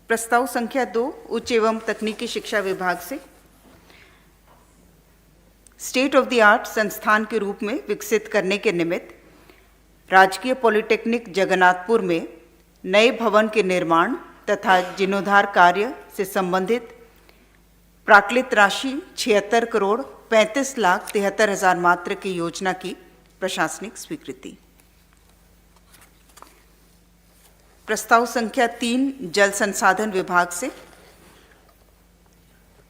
प्रस्ताव संख्या 2 उच्च एवं तकनीकी शिक्षा विभाग से स्टेट ऑफ द आर्ट संस्थान के रूप में विकसित करने के निमित्त राजकीय पॉलिटेक्निक जगन्नाथपुर में नए भवन के निर्माण तथा जीर्णोद्धार कार्य से संबंधित प्राक्कलित राशि 76 करोड़ 35,73,000 मात्र की योजना की प्रशासनिक स्वीकृति। प्रस्ताव संख्या 3 जल संसाधन विभाग से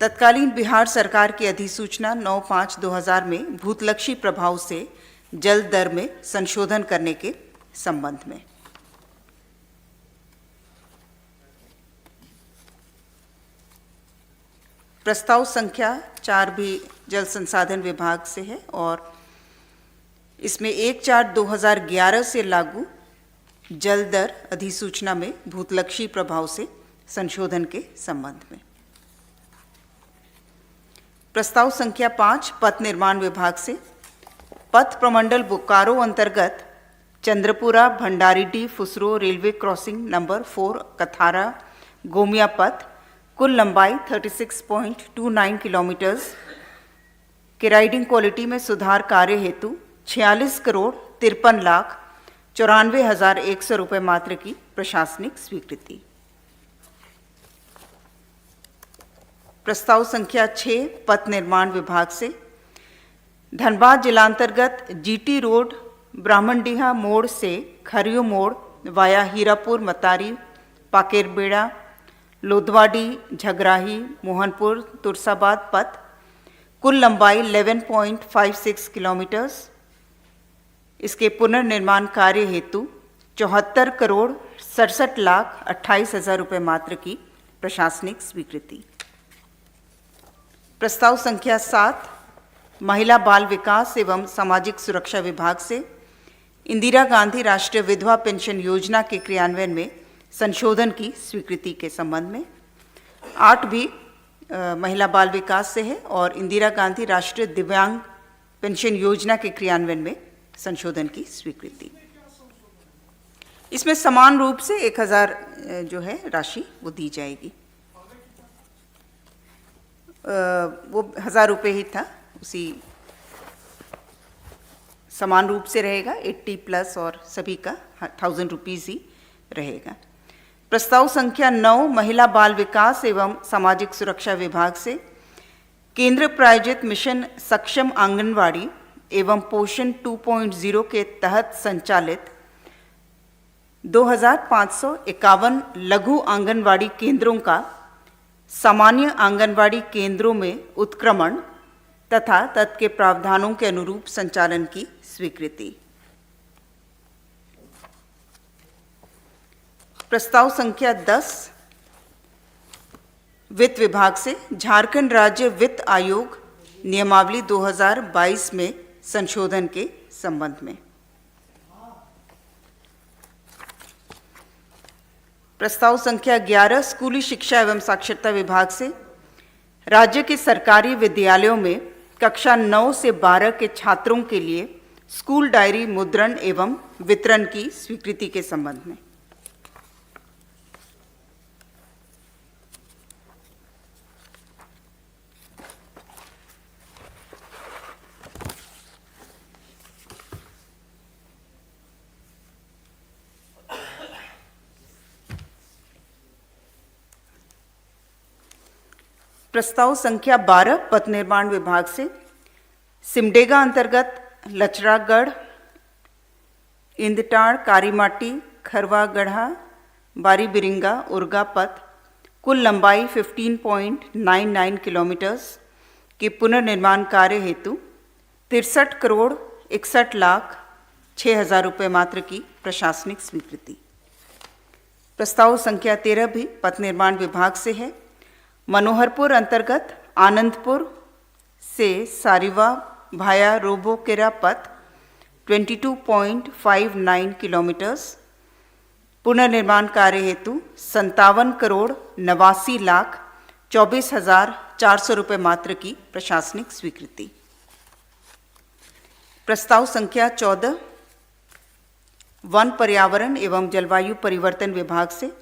तत्कालीन बिहार सरकार की अधिसूचना 9/5/2000 में भूतलक्षी प्रभाव से जल दर में संशोधन करने के संबंध में। प्रस्ताव संख्या 4 भी जल संसाधन विभाग से है और इसमें 1/4/2011 से लागू जल दर अधिसूचना में भूतलक्षी प्रभाव से संशोधन के संबंध में। प्रस्ताव संख्या 5 पथ निर्माण विभाग से पथ प्रमंडल बोकारो अंतर्गत Chandrapura Bhandaridih Phusro railway crossing number 4 Kathara Gomia पथ कुल लंबाई 36.29 किलोमीटर के राइडिंग क्वालिटी में सुधार कार्य हेतु 46 करोड़ 53,94,100 रुपये मात्र की प्रशासनिक स्वीकृति। प्रस्ताव संख्या 6 पथ निर्माण विभाग से धनबाद जिलांतर्गत जीटी रोड ब्राह्मणडीहा मोड़ से खरियो मोड़ वाया हीरापुर मतारी पाकेरबेड़ा लोधवाडी झगराही मोहनपुर तुरसाबाद पथ कुल लंबाई 11.56 किलोमीटर इसके पुनर्निर्माण कार्य हेतु 74 करोड़ 67,28,000 रुपये मात्र की प्रशासनिक स्वीकृति। प्रस्ताव संख्या 7 महिला बाल विकास एवं सामाजिक सुरक्षा विभाग से इंदिरा गांधी राष्ट्रीय विधवा पेंशन योजना के क्रियान्वयन में संशोधन की स्वीकृति के संबंध में। 8 भी महिला बाल विकास से है और इंदिरा गांधी राष्ट्रीय दिव्यांग पेंशन योजना के क्रियान्वयन में संशोधन की स्वीकृति। इसमें समान रूप से 1,000 जो है राशि वो दी जाएगी। वो 1,000 रुपये ही था, उसी समान रूप से रहेगा। 80 प्लस और सभी का 1,000 रुपीज़ ही रहेगा। प्रस्ताव संख्या 9 महिला बाल विकास एवं सामाजिक सुरक्षा विभाग से केंद्र प्रायोजित मिशन सक्षम आंगनवाड़ी एवं पोषण 2.0 के तहत संचालित 2,551 लघु आंगनवाड़ी केंद्रों का सामान्य आंगनवाड़ी केंद्रों में उत्क्रमण तथा तत्के प्रावधानों के अनुरूप संचालन की स्वीकृति। प्रस्ताव संख्या 10 वित्त विभाग से झारखंड राज्य वित्त आयोग नियमावली 2022 में संशोधन के संबंध में। प्रस्ताव संख्या 11 स्कूली शिक्षा एवं साक्षरता विभाग से राज्य के सरकारी विद्यालयों में कक्षा 9 से 12 के छात्रों के लिए स्कूल डायरी मुद्रण एवं वितरण की स्वीकृति के संबंध में। प्रस्ताव संख्या 12 पथ निर्माण विभाग से सिमडेगा अंतर्गत लचरागढ़ इंदटाड़ कारीमाटी खरवा गढ़ा बारी बिरिंगा उर्गा पथ कुल लंबाई 15.99 किलोमीटर के पुनर्निर्माण कार्य हेतु 63 करोड़ 61,06,000 रुपये मात्र की प्रशासनिक स्वीकृति। प्रस्ताव संख्या 13 भी पथ निर्माण विभाग से है। मनोहरपुर अंतर्गत आनंदपुर से सारिवा भाया रोबोकेरा पथ 22.59 किलोमीटर पुनर्निर्माण कार्य हेतु 57 करोड़ 89,24,400 रुपये मात्र की प्रशासनिक स्वीकृति। प्रस्ताव संख्या 14 वन पर्यावरण एवं जलवायु परिवर्तन विभाग से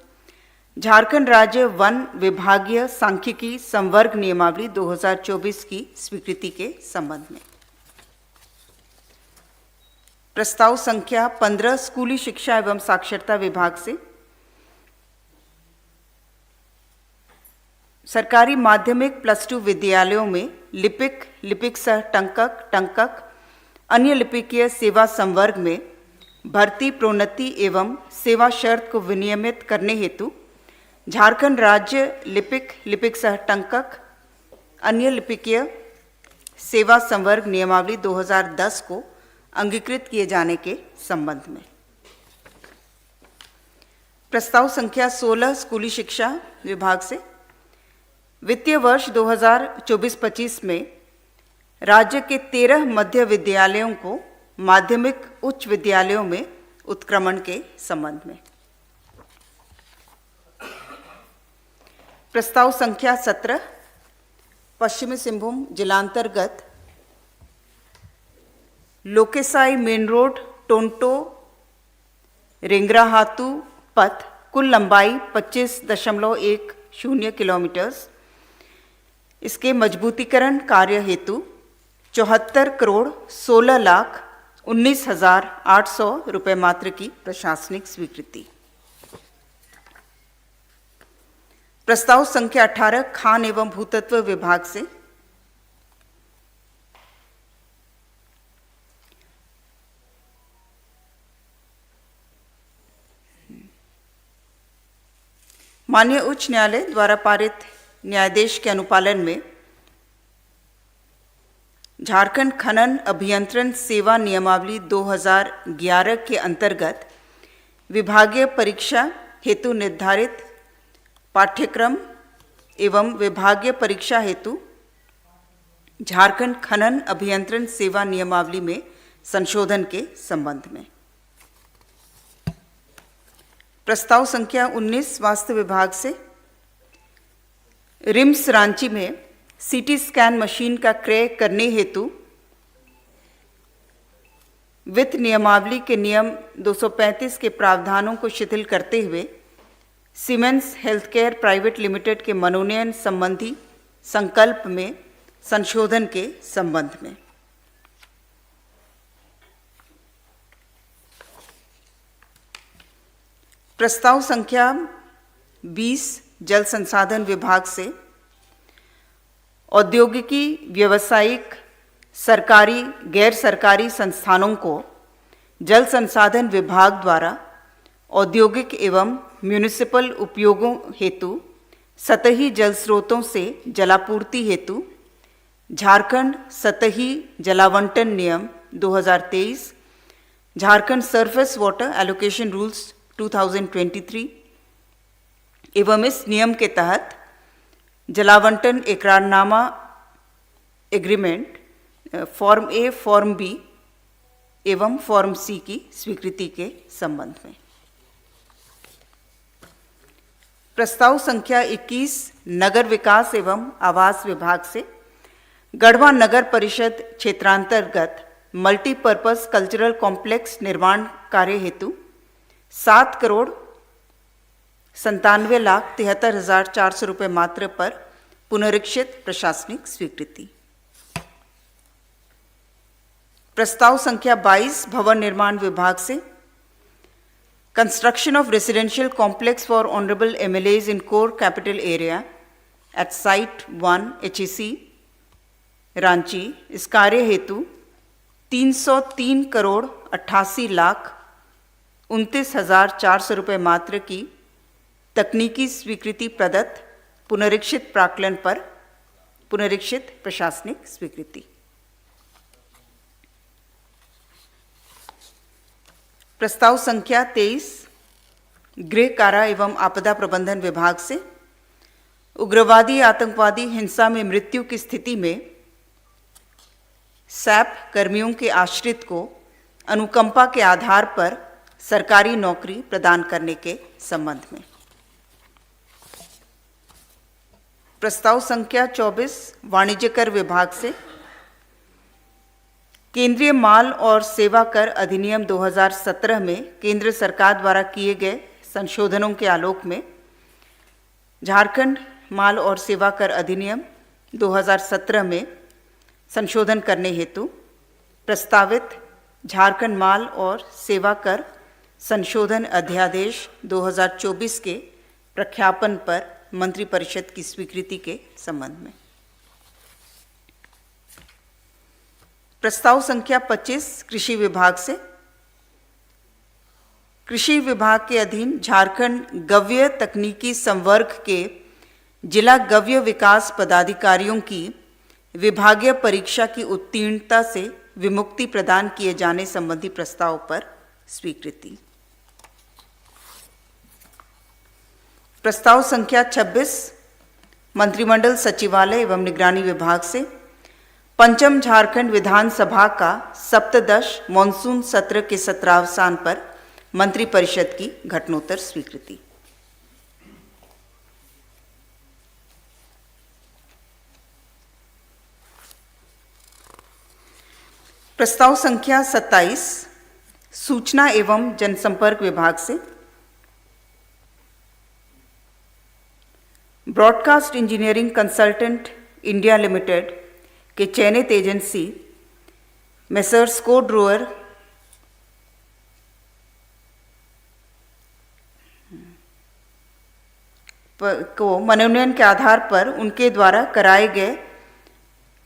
झारखंड राज्य वन विभागीय सांख्यिकी संवर्ग नियमावली 2024 की स्वीकृति के संबंध में। प्रस्ताव संख्या 15 स्कूली शिक्षा एवं साक्षरता विभाग से सरकारी माध्यमिक +2 विद्यालयों में लिपिक, लिपिक सह टंकक, टंकक, अन्य लिपिकीय सेवा संवर्ग में भर्ती, प्रोन्नति एवं सेवा शर्त को विनियमित करने हेतु झारखंड राज्य लिपिक, लिपिक सह टंकक, अन्य लिपिकीय सेवा संवर्ग नियमावली 2010 को अंगीकृत किए जाने के संबंध में। प्रस्ताव संख्या 16 स्कूली शिक्षा विभाग से वित्तीय वर्ष 2024-25 में राज्य के 13 मध्य विद्यालयों को माध्यमिक उच्च विद्यालयों में उत्क्रमण के संबंध में। प्रस्ताव संख्या 17 पश्चिमी सिंहभूम जिलांतर्गत लोकेसाई मेन रोड टोंटो रेंगराहातू पथ कुल लंबाई 25.10 किलोमीटर, इसके मजबूतीकरण कार्य हेतु 74,16,19,800 रुपये मात्र की प्रशासनिक स्वीकृति। प्रस्ताव संख्या 18 खान एवं भूतत्व विभाग से माननीय उच्च न्यायालय द्वारा पारित न्यायादेश के अनुपालन में झारखंड खनन अभियंत्रण सेवा नियमावली 2011 के अंतर्गत विभागीय परीक्षा हेतु निर्धारित पाठ्यक्रम एवं विभागीय परीक्षा हेतु झारखंड खनन अभियंत्रण सेवा नियमावली में संशोधन के संबंध में। प्रस्ताव संख्या 19 स्वास्थ्य विभाग से रिम्स रांची में सीटी स्कैन मशीन का क्रय करने हेतु वित्त नियमावली के नियम 235 के प्रावधानों को शिथिल करते हुए सीमेंस हेल्थकेयर प्राइवेट लिमिटेड के मनोनयन संबंधी संकल्प में संशोधन के संबंध में। प्रस्ताव संख्या 20 जल संसाधन विभाग से औद्योगिकी, व्यावसायिक, सरकारी, गैर सरकारी संस्थानों को जल संसाधन विभाग द्वारा औद्योगिक एवं म्यूनिसिपल उपयोगों हेतु सतही जल स्रोतों से जलापूर्ति हेतु झारखंड सतही जलावंटन नियम 2023, Jharkhand surface water allocation rules 2023 एवं इस नियम के तहत जलावंटन इकरारनामा एग्रीमेंट फॉर्म ए, फॉर्म बी एवं फॉर्म सी की स्वीकृति के संबंध में। प्रस्ताव संख्या 21 नगर विकास एवं आवास विभाग से गढ़वा नगर परिषद क्षेत्रांतर्गत मल्टीपर्पज कल्चरल कॉम्प्लेक्स निर्माण कार्य हेतु 7,97,73,400 रुपये मात्र पर पुनरीक्षित प्रशासनिक स्वीकृति। प्रस्ताव संख्या 22 भवन निर्माण विभाग से construction of residential complex for honourable MLAs in core capital area at site 1 HEC Ranchi, इस कार्य हेतु 303,88,29,400 रुपये मात्र की तकनीकी स्वीकृति प्रदत्त पुनरीक्षित प्राक्कलन पर पुनरीक्षित प्रशासनिक स्वीकृति। प्रस्ताव संख्या 23 गृह कारा एवं आपदा प्रबंधन विभाग से उग्रवादी आतंकवादी हिंसा में मृत्यु की स्थिति में सैप कर्मियों के आश्रित को अनुकंपा के आधार पर सरकारी नौकरी प्रदान करने के संबंध में। प्रस्ताव संख्या 24 वाणिज्य कर विभाग से केंद्रीय माल और सेवा कर अधिनियम 2017 में केंद्र सरकार द्वारा किए गए संशोधनों के आलोक में झारखंड माल और सेवा कर अधिनियम 2017 में संशोधन करने हेतु प्रस्तावित झारखंड माल और सेवा कर संशोधन अध्यादेश 2024 के प्रख्यापन पर मंत्रिपरिषद की स्वीकृति के संबंध में। प्रस्ताव संख्या 25 कृषि विभाग से। कृषि विभाग के अधीन झारखंड गव्य तकनीकी संवर्ग के जिला गव्य विकास पदाधिकारियों की विभागीय परीक्षा की उत्तीर्णता से विमुक्ति प्रदान किए जाने संबंधी प्रस्ताव पर स्वीकृति। प्रस्ताव संख्या 26 मंत्रिमंडल सचिवालय एवं निगरानी विभाग से पंचम झारखंड विधानसभा का सप्तदश मॉनसून सत्र के सत्रावसान पर मंत्रिपरिषद की घटनोत्तर स्वीकृति। प्रस्ताव संख्या 27 सूचना एवं जनसंपर्क विभाग से broadcast engineering consultant India limited के चयनित एजेंसी मेसर्स कोड्रोअर को मनोनयन के आधार पर उनके द्वारा कराए गए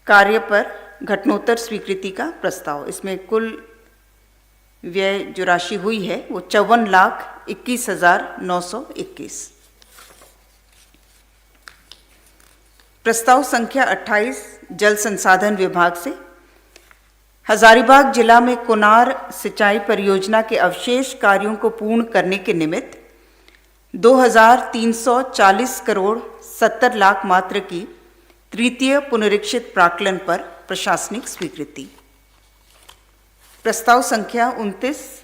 कार्य पर घटनोत्तर स्वीकृति का प्रस्ताव। इसमें कुल व्यय जो राशि हुई है वो 54,21,921। प्रस्ताव संख्या 28 जल संसाधन विभाग से हजारीबाग जिला में कोनार सिंचाई परियोजना के अवशेष कार्यों को पूर्ण करने के निमित्त 2,340 करोड़ 70 लाख मात्र की तृतीय पुनरीक्षित प्राक्कलन पर प्रशासनिक स्वीकृति। प्रस्ताव संख्या 29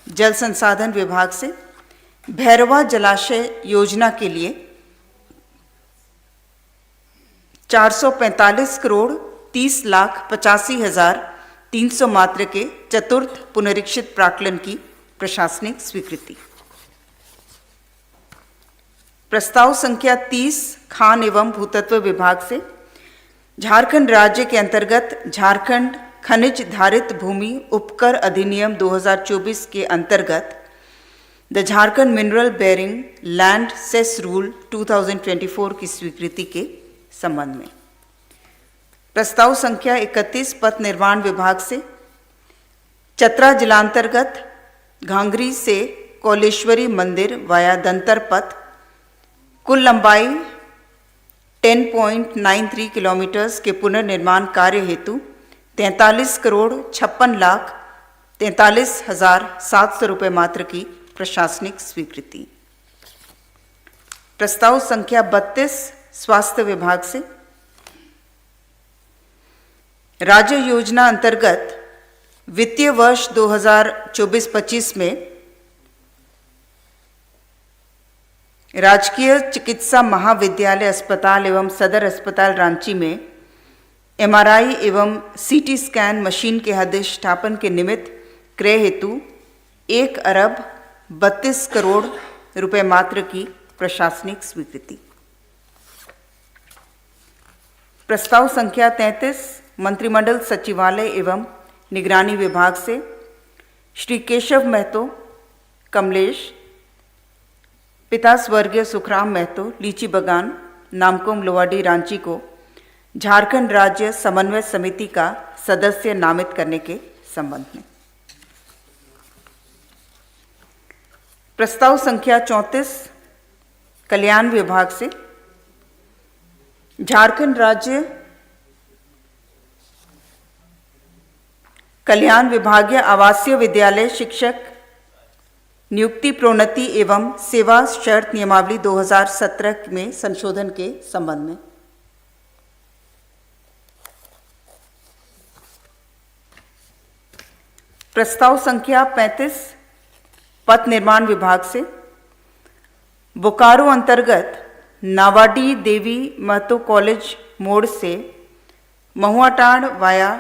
जल संसाधन विभाग से भैरवा जलाशय योजना के लिए 445 करोड़ 30 लाख 85,300 मात्र के चतुर्थ पुनरीक्षित प्राक्कलन की प्रशासनिक स्वीकृति। प्रस्ताव संख्या 30 खान एवं भूतत्व विभाग से झारखंड राज्य के अंतर्गत झारखंड खनिज धारित भूमि उपकर अधिनियम 2024 के अंतर्गत the Jharkhand mineral bearing land cess rule 2024 की स्वीकृति के संबंध में। प्रस्ताव संख्या 31 पथ निर्माण विभाग से चतरा जिलांतर्गत घांगरी से कौलेश्वरी मंदिर वाया दंतर पथ कुल लंबाई 10.93 किलोमीटर्स के पुनर्निर्माण कार्य हेतु 43 करोड़ 56 लाख 43,700 रुपये मात्र की प्रशासनिक स्वीकृति। प्रस्ताव संख्या 32 स्वास्थ्य विभाग से राज्य योजना अंतर्गत वित्तीय वर्ष 2024-25 में राजकीय चिकित्सा महाविद्यालय अस्पताल एवं सदर अस्पताल रांची में एमआरआई एवं सीटी स्कैन मशीन के अधिष्ठापन के निमित्त क्रय हेतु 1,32 करोड़ रुपए मात्र की प्रशासनिक स्वीकृति। प्रस्ताव संख्या 33 मंत्रिमंडल सचिवालय एवं निगरानी विभाग से श्री केशव महतो कमलेश पिता स्वर्गीय सुखराम महतो लीची बगान नामकोम लोवाडी रांची को झारखंड राज्य समन्वय समिति का सदस्य नामित करने के संबंध में। प्रस्ताव संख्या 34 कल्याण विभाग से झारखंड राज्य कल्याण विभागीय आवासीय विद्यालय शिक्षक नियुक्ति प्रोन्नति एवं सेवा शर्त नियमावली 2017 में संशोधन के संबंध में। प्रस्ताव संख्या 35 पथ निर्माण विभाग से बोकारो अंतर्गत नावाडी देवी महतो कॉलेज मोड़ से महुआटांड वाया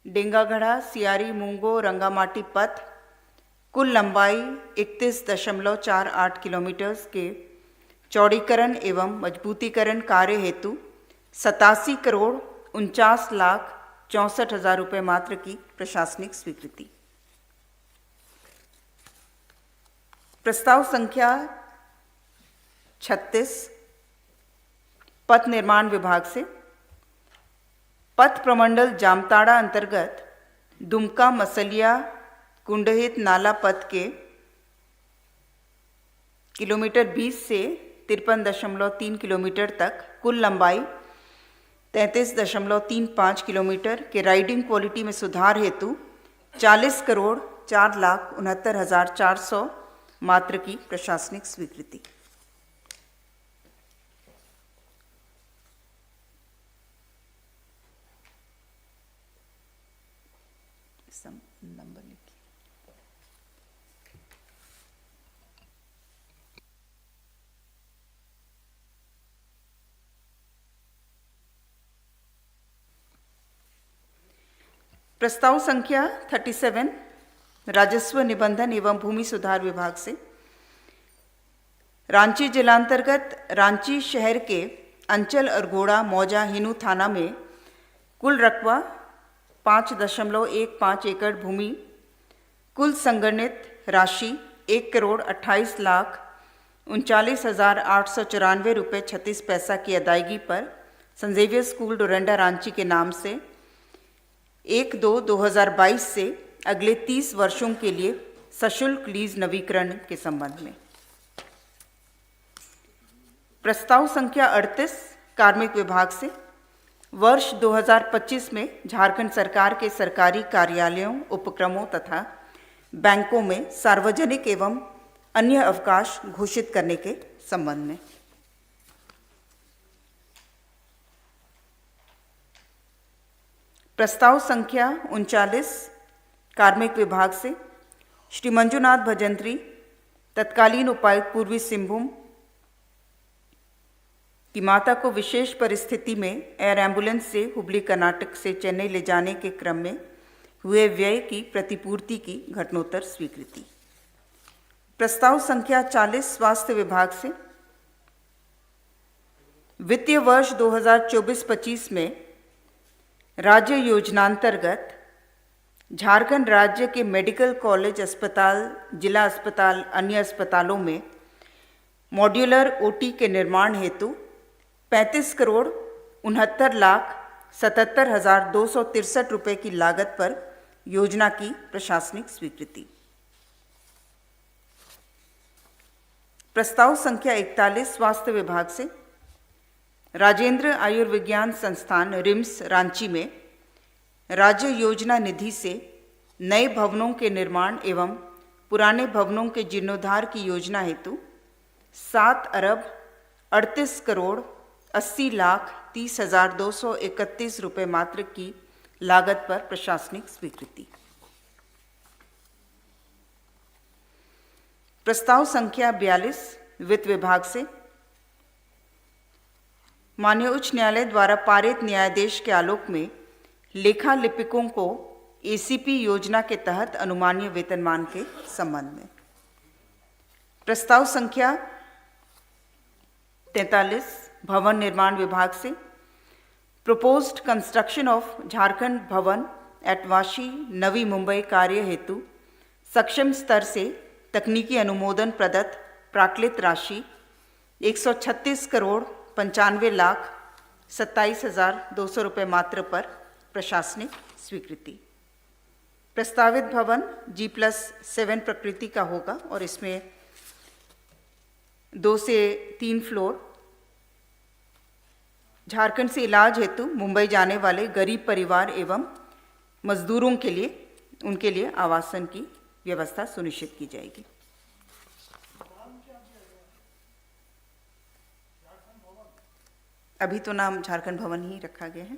डेंगागढ़ा सियारी मूंगो रंगामाटी पथ कुल लंबाई 31.48 किलोमीटर के चौड़ीकरण एवं मजबूतीकरण कार्य हेतु 87,49,64,000 रुपये मात्र की प्रशासनिक स्वीकृति। प्रस्ताव संख्या 36 पथ निर्माण विभाग से पथ प्रमंडल जामताड़ा अंतर्गत दुमका मसलिया कुंडहित नाला पथ के किलोमीटर 20 से 53.3 किलोमीटर तक कुल लंबाई 33.35 किलोमीटर के राइडिंग क्वालिटी में सुधार हेतु 40,04,69,400 मात्र की प्रशासनिक स्वीकृति। नंबर लिखिए। प्रस्ताव संख्या 37 राजस्व निबंधन एवं भूमि सुधार विभाग से रांची जिलांतर्गत रांची शहर के अंचल अरगोड़ा मौजा हिनू थाना में कुल रकबा 5.15 एकड़ भूमि, कुल संगणित राशि 1,38,39,894 रुपये 36 पैसा की अदायगी पर Saint Xavier school Doranda Ranchi के नाम से 1/2/2022 से अगले 30 वर्षों के लिए सशुल्क लीज नवीकरण के संबंध में। प्रस्ताव संख्या 38 कार्मिक विभाग से वर्ष 2025 में झारखंड सरकार के सरकारी कार्यालयों, उपक्रमों तथा बैंकों में सार्वजनिक एवं अन्य अवकाश घोषित करने के संबंध में। प्रस्ताव संख्या 39 कार्मिक विभाग से श्री मंजुनाथ भजंत्री तत्कालीन उपायुक्त पूर्वी सिंहभूम की माता को विशेष परिस्थिति में एयर एम्बुलेंस से हुबली कर्नाटक से चेन्नई ले जाने के क्रम में हुए व्यय की प्रतिपूर्ति की घटनोत्तर स्वीकृति। प्रस्ताव संख्या 40 स्वास्थ्य विभाग से वित्तीय वर्ष 2024-25 में राज्य योजनांतर्गत झारखंड राज्य के मेडिकल कॉलेज अस्पताल, जिला अस्पताल, अन्य अस्पतालों में मॉड्यूलर ओटी के निर्माण हेतु 35,69,77,263 रुपये की लागत पर योजना की प्रशासनिक स्वीकृति। प्रस्ताव संख्या 41 स्वास्थ्य विभाग से राजेंद्र आयुर्विज्ञान संस्थान रिम्स रांची में राज्य योजना निधि से नए भवनों के निर्माण एवं पुराने भवनों के जीर्णोद्धार की योजना हेतु 7,38,80,30,231 रुपये मात्र की लागत पर प्रशासनिक स्वीकृति। प्रस्ताव संख्या 42 वित्त विभाग से माननीय उच्च न्यायालय द्वारा पारित न्यायादेश के आलोक में लेखा लिपिकों को एसीपी योजना के तहत अनुमानीय वेतनमान के संबंध में। प्रस्ताव संख्या 43 भवन निर्माण विभाग से प्रोपोज्ड कंस्ट्रक्शन ऑफ झारखंड भवन एट वाशी नवी मुंबई कार्य हेतु सक्षम स्तर से तकनीकी अनुमोदन प्रदत्त प्राक्कृत राशि 136,95,27,200 रुपये मात्र पर प्रशासनिक स्वीकृति। प्रस्तावित भवन G+7 प्रकृति का होगा और इसमें 2 से 3 फ्लोर झारखंड से इलाज हेतु मुंबई जाने वाले गरीब परिवार एवं मजदूरों के लिए उनके लिए आवासन की व्यवस्था सुनिश्चित की जाएगी। अभी तो नाम झारखंड भवन ही रखा गया है।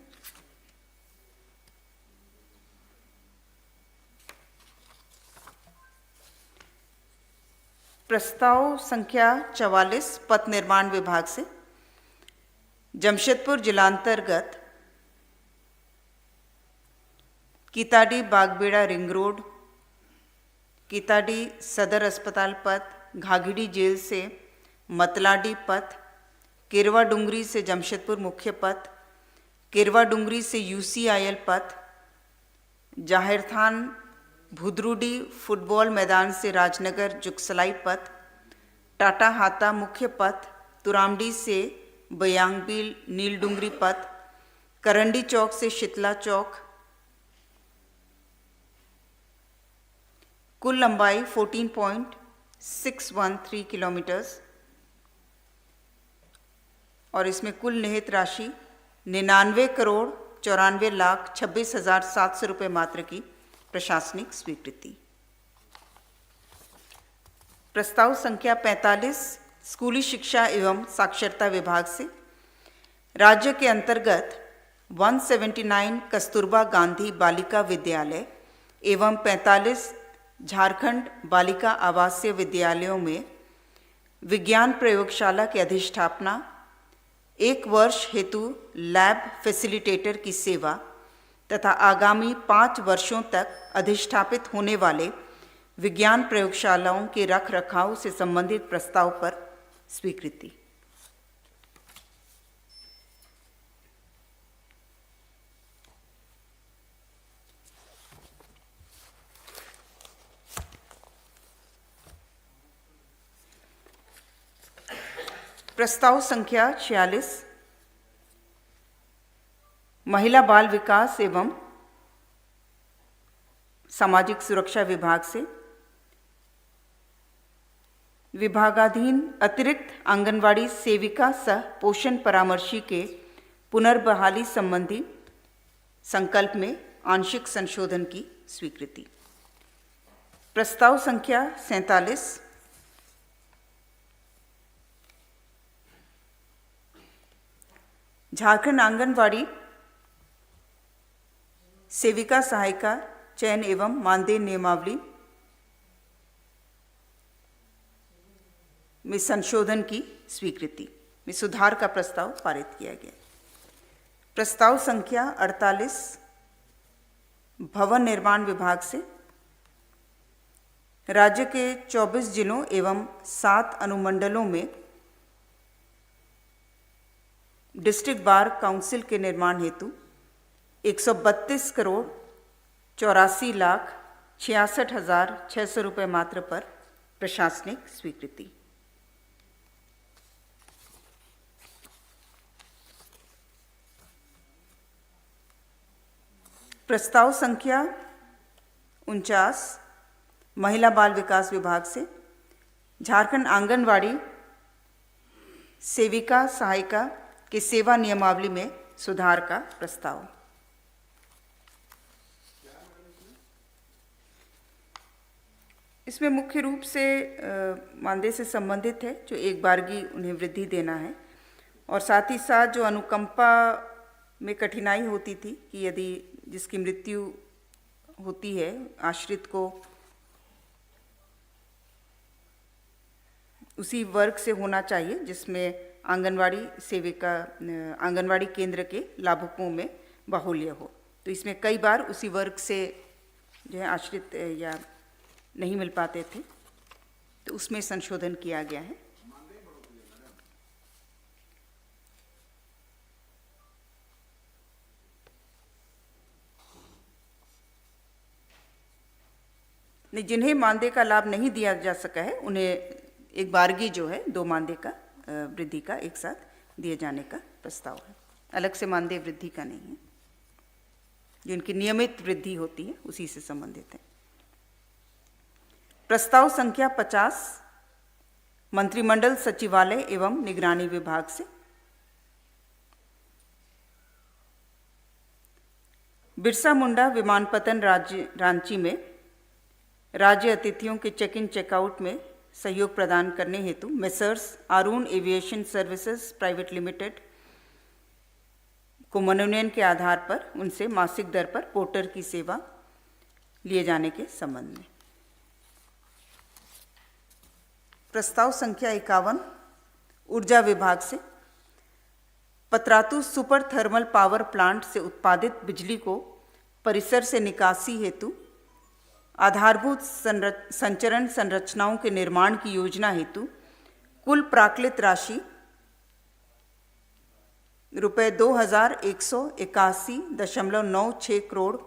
प्रस्ताव संख्या 44 पथ निर्माण विभाग से जमशेदपुर जिलांतर्गत कीताडी बागबेड़ा रिंग रोड किताडी सदर अस्पताल पथ, घाघिडी जेल से मतलाडी पथ, केरवा डुंगरी से जमशेदपुर मुख्य पथ, केरवा डुंगरी से यूसीआईएल पथ, जाहिरथान भुदरुडी फुटबॉल मैदान से राजनगर जुगसलाई पथ, टाटा हाता मुख्य पथ, तुरामडी से बयांगबील नीलडुंगरी पथ, करंडी चौक से शीतला चौक, कुल लंबाई 14.613 किलोमीटर्स और इसमें कुल निहित राशि 99,94,26,700 रुपये मात्र की प्रशासनिक स्वीकृति। प्रस्ताव संख्या 45 स्कूली शिक्षा एवं साक्षरता विभाग से राज्य के अंतर्गत 179 कस्तूरबा गांधी बालिका विद्यालय एवं 45 झारखंड बालिका आवासीय विद्यालयों में विज्ञान प्रयोगशाला की अधिष्ठापना, 1 वर्ष हेतु लैब फैसिलिटेटर की सेवा तथा आगामी 5 वर्षों तक अधिष्ठापित होने वाले विज्ञान प्रयोगशालाओं के रख रखाव से संबंधित प्रस्ताव पर स्वीकृति। प्रस्ताव संख्या 46 महिला बाल विकास एवं सामाजिक सुरक्षा विभाग से विभागाधीन अतिरिक्त आंगनवाड़ी सेविका सह पोषण परामर्शी के पुनर्बहाली संबंधी संकल्प में आंशिक संशोधन की स्वीकृति। प्रस्ताव संख्या 47 झारखंड आंगनवाड़ी सेविका सहायिका चयन एवं मानदेय नियमावली में संशोधन की स्वीकृति में सुधार का प्रस्ताव पारित किया गया। प्रस्ताव संख्या 48 भवन निर्माण विभाग से राज्य के 24 जिलों एवं 7 अनुमंडलों में डिस्ट्रिक्ट बार काउंसिल के निर्माण हेतु 132,84,66,600 रुपये मात्र पर प्रशासनिक स्वीकृति। प्रस्ताव संख्या 49 महिला बाल विकास विभाग से झारखंड आंगनवाड़ी सेविका सहायिका की सेवा नियमावली में सुधार का प्रस्ताव। इसमें मुख्य रूप से मानदेय से संबंधित है, जो एक बारगी उन्हें वृद्धि देना है, और साथ ही साथ जो अनुकंपा में कठिनाई होती थी कि यदि जिसकी मृत्यु होती है आश्रित को उसी वर्ग से होना चाहिए जिसमें आंगनवाड़ी सेविका आंगनवाड़ी केंद्र के लाभुकों में बाहुल्य हो, तो इसमें कई बार उसी वर्ग से जो है आश्रित या नहीं मिल पाते थे, तो उसमें संशोधन किया गया है। जिन्हें मानदेय का लाभ नहीं दिया जा सका है उन्हें एक बारगी जो है 2 मानदेय का वृद्धि का एक साथ दिए जाने का प्रस्ताव है। अलग से मानदेय वृद्धि का नहीं है, जो इनकी नियमित वृद्धि होती है उसी से संबंधित है। प्रस्ताव संख्या 50 मंत्रिमंडल सचिवालय एवं निगरानी विभाग से बिरसा मुंडा विमानपत्तन रांची में राज्य अतिथियों के चेक इन चेकआउट में सहयोग प्रदान करने हेतु messrs Arun aviation services private limited को मनोनयन के आधार पर उनसे मासिक दर पर पोर्टर की सेवा लिए जाने के संबंध में। प्रस्ताव संख्या 51 ऊर्जा विभाग से Patratu super thermal power plant से उत्पादित बिजली को परिसर से निकासी हेतु आधारभूत संचरण संरचनाओं के निर्माण की योजना हेतु कुल प्राक्कलित राशि रुपये 2181.96 करोड़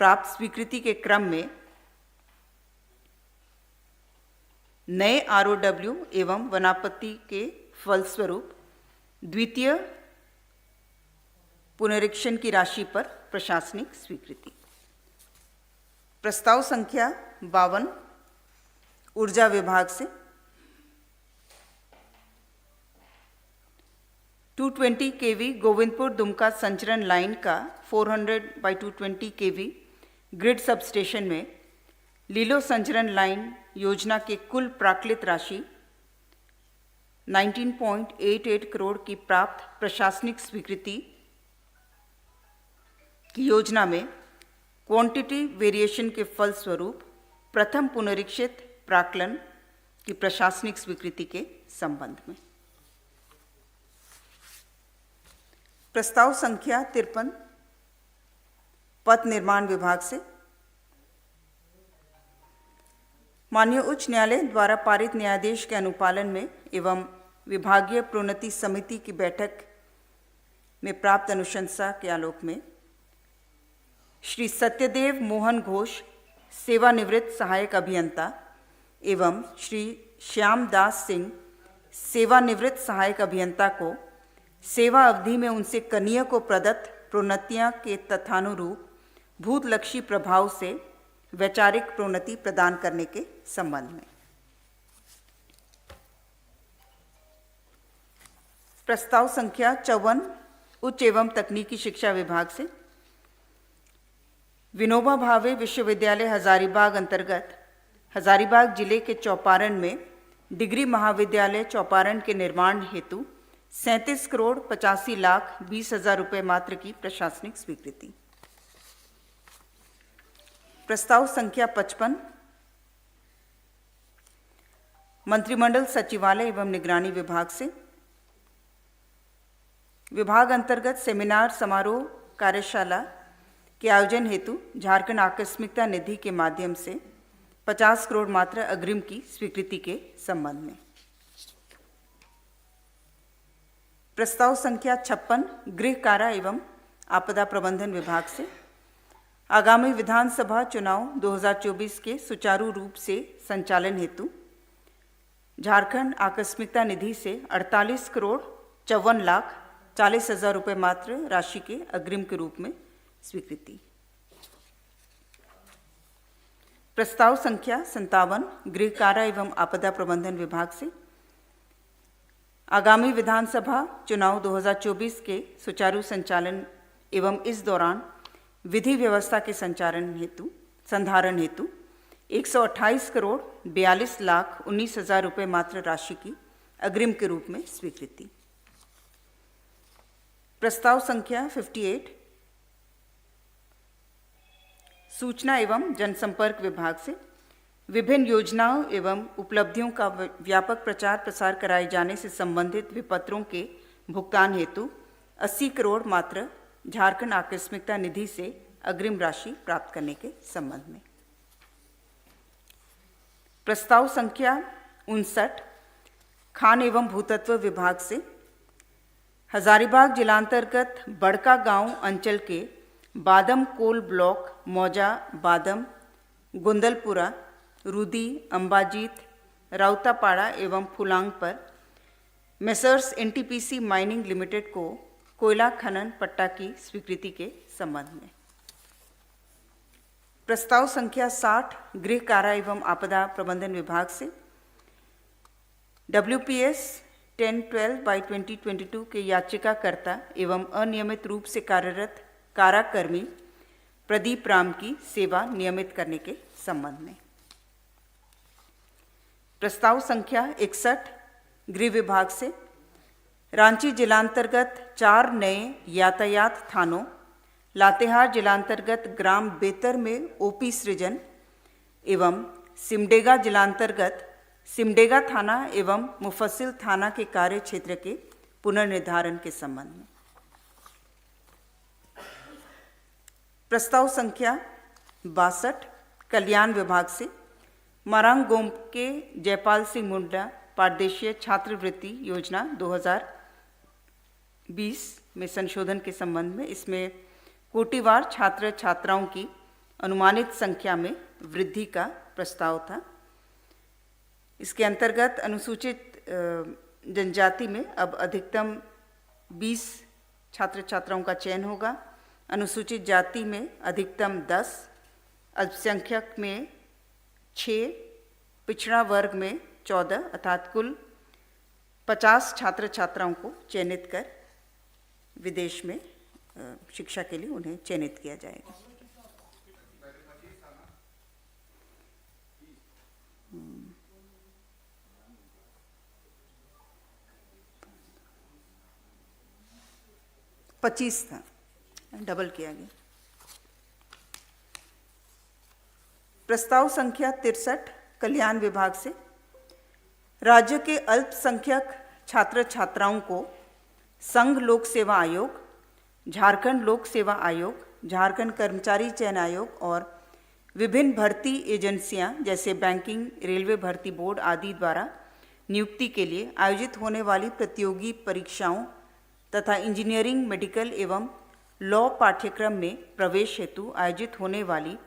प्राप्त स्वीकृति के क्रम में नए ROW एवं वनापत्ति के फलस्वरूप द्वितीय पुनरीक्षण की राशि पर प्रशासनिक स्वीकृति। प्रस्ताव संख्या 52 ऊर्जा विभाग से 220 kV गोविंदपुर दुमका संचरण लाइन का 400/220 kV ग्रिड सबस्टेशन में लीलो संचरण लाइन योजना के कुल प्राक्कलित राशि 19.88 करोड़ की प्राप्त प्रशासनिक स्वीकृति की योजना में क्वांटिटी वेरिएशन के फलस्वरूप प्रथम पुनरीक्षित प्राक्कलन की प्रशासनिक स्वीकृति के संबंध में। प्रस्ताव संख्या 53 पथ निर्माण विभाग से माननीय उच्च न्यायालय द्वारा पारित न्यायादेश के अनुपालन में एवं विभागीय प्रोन्नति समिति की बैठक में प्राप्त अनुशंसा के आलोक में श्री सत्यदेव मोहन घोष सेवानिवृत्त सहायक अभियंता एवं श्री श्यामदास सिंह सेवानिवृत्त सहायक अभियंता को सेवा अवधि में उनसे कनीय को प्रदत्त प्रोन्नतियां के तथानुरूप भूतलक्षी प्रभाव से वैचारिक प्रोन्नति प्रदान करने के संबंध में। प्रस्ताव संख्या 54 उच्च एवं तकनीकी शिक्षा विभाग से विनोबा भावे विश्वविद्यालय हजारीबाग अंतर्गत हजारीबाग जिले के चौपारण में डिग्री महाविद्यालय चौपारण के निर्माण हेतु 37,85,20,000 रुपये मात्र की प्रशासनिक स्वीकृति। प्रस्ताव संख्या 55 मंत्रिमंडल सचिवालय एवं निगरानी विभाग से विभाग अंतर्गत सेमिनार समारोह कार्यशाला के आयोजन हेतु झारखंड आकस्मिकता निधि के माध्यम से 50 करोड़ मात्र अग्रिम की स्वीकृति के संबंध में। प्रस्ताव संख्या 56 गृह कारा एवं आपदा प्रबंधन विभाग से आगामी विधानसभा चुनाव 2024 के सुचारू रूप से संचालन हेतु झारखंड आकस्मिकता निधि से 48,54,40,000 रुपये मात्र राशि के अग्रिम के रूप में स्वीकृति। प्रस्ताव संख्या 57 गृह कारा एवं आपदा प्रबंधन विभाग से आगामी विधानसभा चुनाव 2024 के सुचारू संचालन एवं इस दौरान विधि व्यवस्था के संधारण हेतु 128,42,19,000 रुपये मात्र राशि की अग्रिम के रूप में स्वीकृति। प्रस्ताव संख्या 58 सूचना एवं जनसंपर्क विभाग से विभिन्न योजनाओं एवं उपलब्धियों का व्यापक प्रचार प्रसार कराए जाने से संबंधित विपत्रों के भुगतान हेतु 80 करोड़ मात्र झारखंड आकस्मिकता निधि से अग्रिम राशि प्राप्त करने के संबंध में। प्रस्ताव संख्या 59 खान एवं भूतत्व विभाग से हजारीबाग जिलांतर्गत बड़का गांव अंचल के बादम कोल ब्लॉक मौजा बादम गुंदलपुरा रूदी अंबाजीत राउतापाड़ा एवं फुलांग पर मेसर्स NTPC माइनिंग लिमिटेड को कोयला खनन पट्टा की स्वीकृति के संबंध में। प्रस्ताव संख्या 60 गृह कारा एवं आपदा प्रबंधन विभाग से WPS 1012/2022 के याचिकाकर्ता एवं अनियमित रूप से कार्यरत काराकर्मी प्रदीप राम की सेवा नियमित करने के संबंध में। प्रस्ताव संख्या 61 गृह विभाग से रांची जिलांतर्गत 4 नए यातायात थानों लातेहार जिलांतर्गत ग्राम बेतर में OP सृजन एवं सिमडेगा जिलांतर्गत सिमडेगा थाना एवं मुफस्सिल थाना के कार्य क्षेत्र के पुनर्निर्धारण के संबंध में। प्रस्ताव संख्या 62 कल्याण विभाग से मरांग गोम के जयपाल सिंह मुंडा पारदेशीय छात्रवृत्ति योजना 2020 में संशोधन के संबंध में इसमें कोटिवार छात्र छात्राओं की अनुमानित संख्या में वृद्धि का प्रस्ताव था। इसके अंतर्गत अनुसूचित जनजाति में अब अधिकतम 20 छात्र छात्राओं का चयन होगा, अनुसूचित जाति में अधिकतम 10, अल्पसंख्यक में 6, पिछड़ा वर्ग में 14 अर्थात कुल 50 छात्र छात्राओं को चयनित कर विदेश में शिक्षा के लिए उन्हें चयनित किया जाएगा। पच्चीस था, डबल किया गया। प्रस्ताव संख्या 63 कल्याण विभाग से राज्य के अल्पसंख्यक छात्र छात्राओं को संघ लोक सेवा आयोग, झारखंड लोक सेवा आयोग, झारखंड कर्मचारी चयन आयोग और विभिन्न भर्ती एजेंसियां जैसे बैंकिंग, रेलवे भर्ती बोर्ड आदि द्वारा नियुक्ति के लिए आयोजित होने वाली प्रतियोगी परीक्षाओं तथा इंजीनियरिंग, मेडिकल एवं लॉ पाठ्यक्रम में प्रवेश हेतु आयोजित होने वाली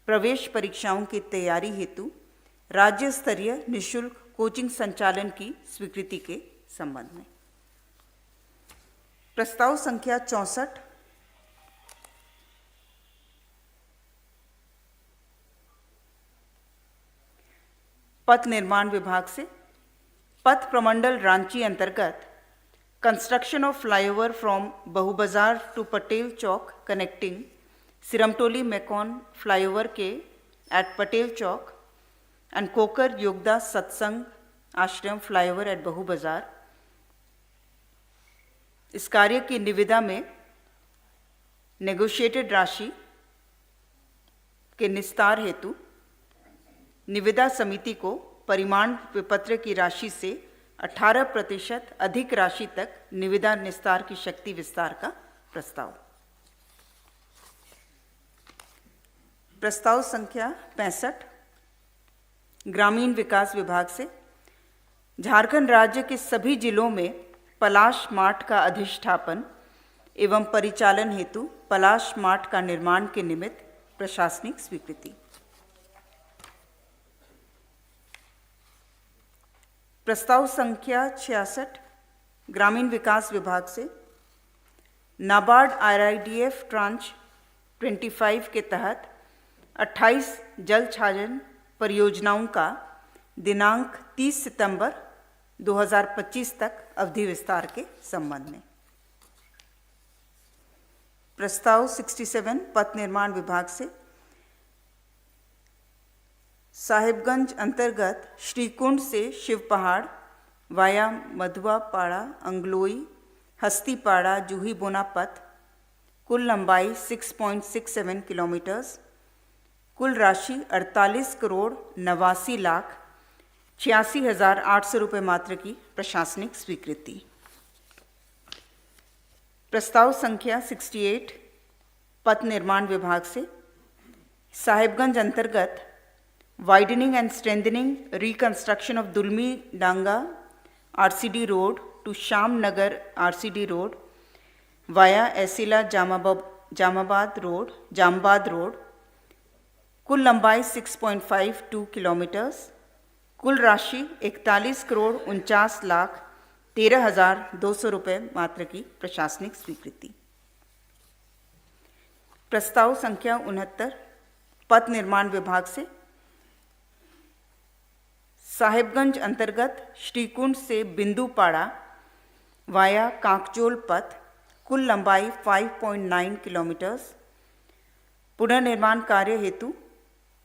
प्रवेश परीक्षाओं की तैयारी हेतु राज्य स्तरीय निःशुल्क कोचिंग संचालन की स्वीकृति के संबंध में प्रस्ताव संख्या 64 पथ निर्माण विभाग से पथ प्रमंडल रांची अंतर्गत construction of flyover from Bahu Bazar to Patel Chowk connecting Sirmatoli MECON flyover के at Patel Chowk and Kokar Yogoda Satsang Ashram flyover eight बहु बाजार। इस कार्य की निविदा में नेगोशिएटेड राशि के निस्तार हेतु निविदा समिति को परिमाण विपत्र की राशि से 18% अधिक राशि तक निविदा निस्तार की शक्ति विस्तार का प्रस्ताव। प्रस्ताव संख्या 65 ग्रामीण विकास विभाग से झारखंड राज्य के सभी जिलों में पलाश मार्ट का अधिष्ठापन एवं परिचालन हेतु पलाश मार्ट का निर्माण के निमित्त प्रशासनिक स्वीकृति। प्रस्ताव संख्या 66 ग्रामीण विकास विभाग से नाबार्ड RIDF ट्रांच 25 के तहत 28 जल छाजन परियोजनाओं का दिनांक 30 सितंबर 2025 तक अवधि विस्तार के संबंध में। प्रस्ताव 67 पथ निर्माण विभाग से साहिबगंज अंतर्गत श्रीकुंड से शिव पहाड़ वाया मधुआपाड़ा, अंगलोई, हस्तीपाड़ा, जूही बोना पथ, कुल लंबाई 6.67 किलोमीटर्स, कुल राशि 48 करोड़ 89 लाख 86,800 रुपये मात्र की प्रशासनिक स्वीकृति। प्रस्ताव संख्या 68 पथ निर्माण विभाग से साहिबगंज अंतर्गत widening and strengthening reconstruction of Dulmi Danga RCD road to Shyam Nagar RCD road via Esila Jamabad road, कुल लंबाई 6.52 किलोमीटर्स, कुल राशि 41 करोड़ 49 लाख 13,200 रुपये मात्र की प्रशासनिक स्वीकृति। प्रस्ताव संख्या 69 पथ निर्माण विभाग से साहिबगंज अंतर्गत श्रीकुंड से बिंदुपाड़ा वाया कांकचोल पथ, कुल लंबाई 5.9 किलोमीटर्स, पुनर्निर्माण कार्य हेतु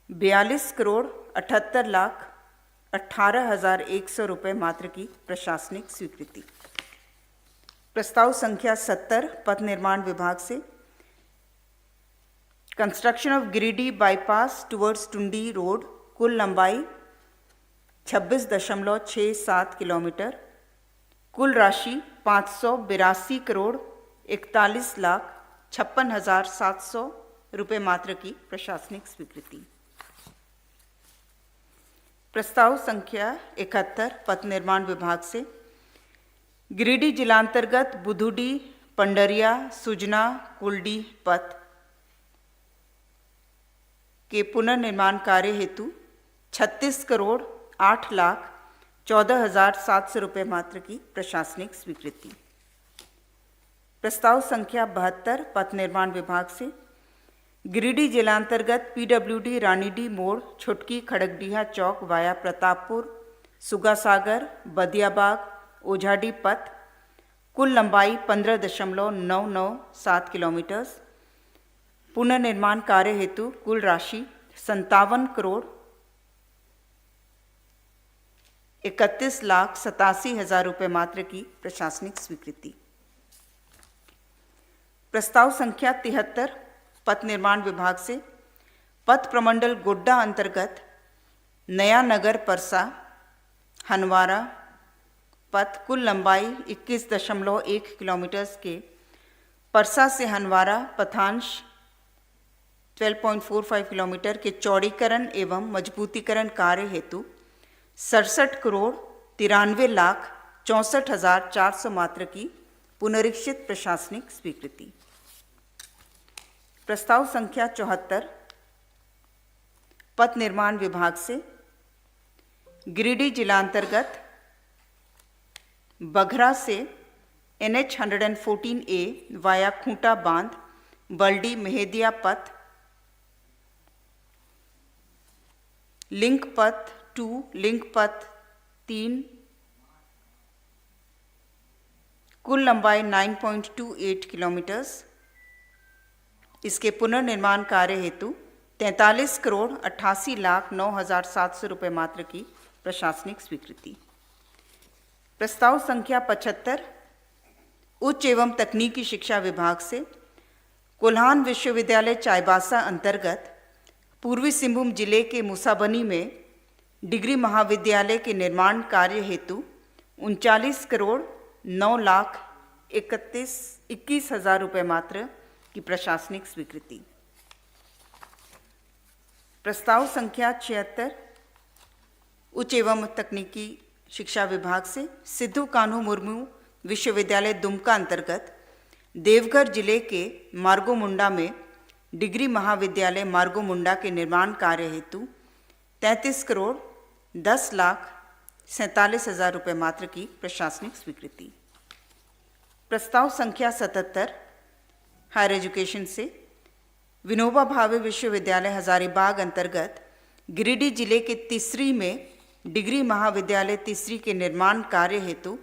42 करोड़ 78 लाख 18,100 रुपये मात्र की प्रशासनिक स्वीकृति। प्रस्ताव संख्या 70 पथ निर्माण विभाग से construction of Giridih bypass towards Tundi road, कुल लंबाई 26.67 किलोमीटर, कुल राशि 582 करोड़ 41 लाख 56,700 रुपये मात्र की प्रशासनिक स्वीकृति। प्रस्ताव संख्या 71 पथ निर्माण विभाग से गिरिडीह जिलांतर्गत बुधुडी पंडरिया सुजना कुलडी पथ के पुनर्निर्माण कार्य हेतु 36 करोड़ 8 लाख 14,700 रुपये मात्र की प्रशासनिक स्वीकृति। प्रस्ताव संख्या 72 पथ निर्माण विभाग से गिरिडीह जिलांतर्गत पीडब्ल्यूडी रानीडी मोड़ छुटकी खड़गडीहा चौक वाया प्रतापपुर सुगासागर बदियाबाग ओझाडी पथ कुल लंबाई 15.997 किलोमीटर, पुनर्निर्माण कार्य हेतु कुल राशि 57 करोड़ 31,87,000 रुपये मात्र की प्रशासनिक स्वीकृति। प्रस्ताव संख्या 73 पथ निर्माण विभाग से पथ प्रमंडल गोड्डा अंतर्गत नया नगर परसा हनवारा पथ कुल लंबाई 21.1 किलोमीटर के परसा से हनवारा पथांश 12.45 किलोमीटर के चौड़ीकरण एवं मजबूतीकरण कार्य हेतु 67 करोड़ 93 लाख 64,400 मात्र की पुनरीक्षित प्रशासनिक स्वीकृति। प्रस्ताव संख्या 74 पथ निर्माण विभाग से गिरिडीह जिलांतर्गत बघरा से NH 114A वाया खूंटा बांध बल्डी मेहदिया पथ लिंक पथ 2 लिंक पथ 3 कुल लंबाई 9.28 किलोमीटर, इसके पुनर्निर्माण कार्य हेतु 43 करोड़ 88 लाख 9,700 रुपये मात्र की प्रशासनिक स्वीकृति। प्रस्ताव संख्या 75 उच्च एवं तकनीकी शिक्षा विभाग से कोल्हान विश्वविद्यालय चाईबासा अंतर्गत पूर्वी सिंहभूम जिले के मूसाबनी में डिग्री महाविद्यालय के निर्माण कार्य हेतु 39 करोड़ 9 लाख 21,000 रुपये मात्र की प्रशासनिक स्वीकृति। प्रस्ताव संख्या 76 उच्च एवं तकनीकी शिक्षा विभाग से सिद्धू कान्हू मुर्मू विश्वविद्यालय दुमका अंतर्गत देवघर जिले के मार्गोमुंडा में डिग्री महाविद्यालय मार्गोमुंडा के निर्माण कार्य हेतु 33 करोड़ 10 लाख 47,000 रुपये मात्र की प्रशासनिक स्वीकृति। प्रस्ताव संख्या 77 हायर एजुकेशन से विनोबा भावे विश्वविद्यालय हजारीबाग अंतर्गत गिरिडीह जिले के तीसरी में डिग्री महाविद्यालय तीसरी के निर्माण कार्य हेतु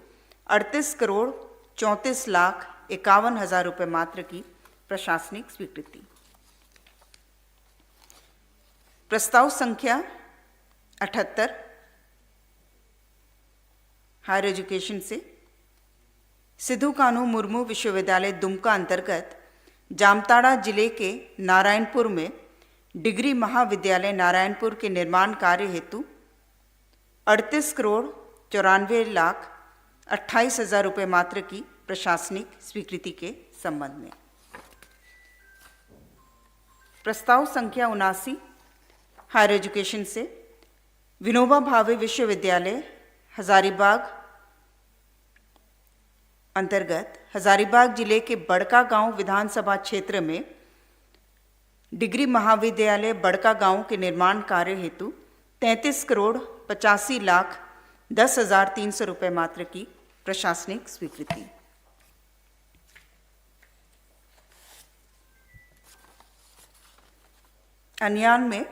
38 करोड़ 34 लाख 51,000 रुपये मात्र की प्रशासनिक स्वीकृति। प्रस्ताव संख्या 78 हायर एजुकेशन से सिद्धू कान्हू मुर्मू विश्वविद्यालय दुमका अंतर्गत जामताड़ा जिले के नारायणपुर में डिग्री महाविद्यालय नारायणपुर के निर्माण कार्य हेतु 38 करोड़ 94 लाख 28,000 रुपये मात्र की प्रशासनिक स्वीकृति के संबंध में। प्रस्ताव संख्या 79 हायर एजुकेशन से विनोबा भावे विश्वविद्यालय हजारीबाग अंतर्गत हजारीबाग जिले के बड़का गांव विधानसभा क्षेत्र में डिग्री महाविद्यालय बड़का गांव के निर्माण कार्य हेतु 33 करोड़ 85 लाख 10,300 रुपये मात्र की प्रशासनिक स्वीकृति। अन्यान में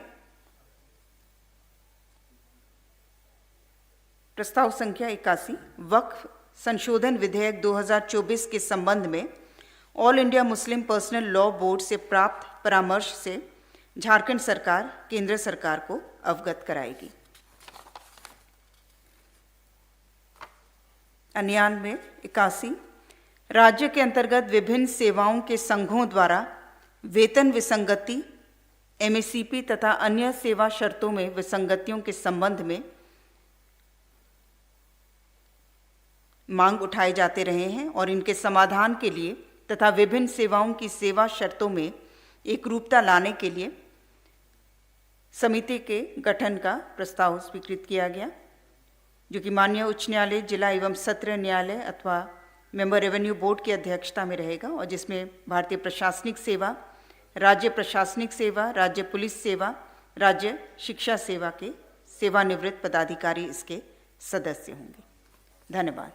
प्रस्ताव संख्या 81 वक्फ संशोधन विधेयक 2024 के संबंध में all India Muslim personal law board से प्राप्त परामर्श से झारखंड सरकार केंद्र सरकार को अवगत कराएगी। अन्यान में 81 राज्य के अंतर्गत विभिन्न सेवाओं के संघों द्वारा वेतन विसंगति MACP तथा अन्य सेवा शर्तों में विसंगतियों के संबंध में मांग उठाए जाते रहे हैं और इनके समाधान के लिए तथा विभिन्न सेवाओं की सेवा शर्तों में एकरूपता लाने के लिए समिति के गठन का प्रस्ताव स्वीकृत किया गया, जो कि माननीय उच्च न्यायालय, जिला एवं सत्र न्यायालय अथवा मेंबर रेवेन्यू बोर्ड की अध्यक्षता में रहेगा और जिसमें भारतीय प्रशासनिक सेवा, राज्य प्रशासनिक सेवा, राज्य पुलिस सेवा, राज्य शिक्षा सेवा के सेवानिवृत्त पदाधिकारी इसके सदस्य होंगे। धन्यवाद।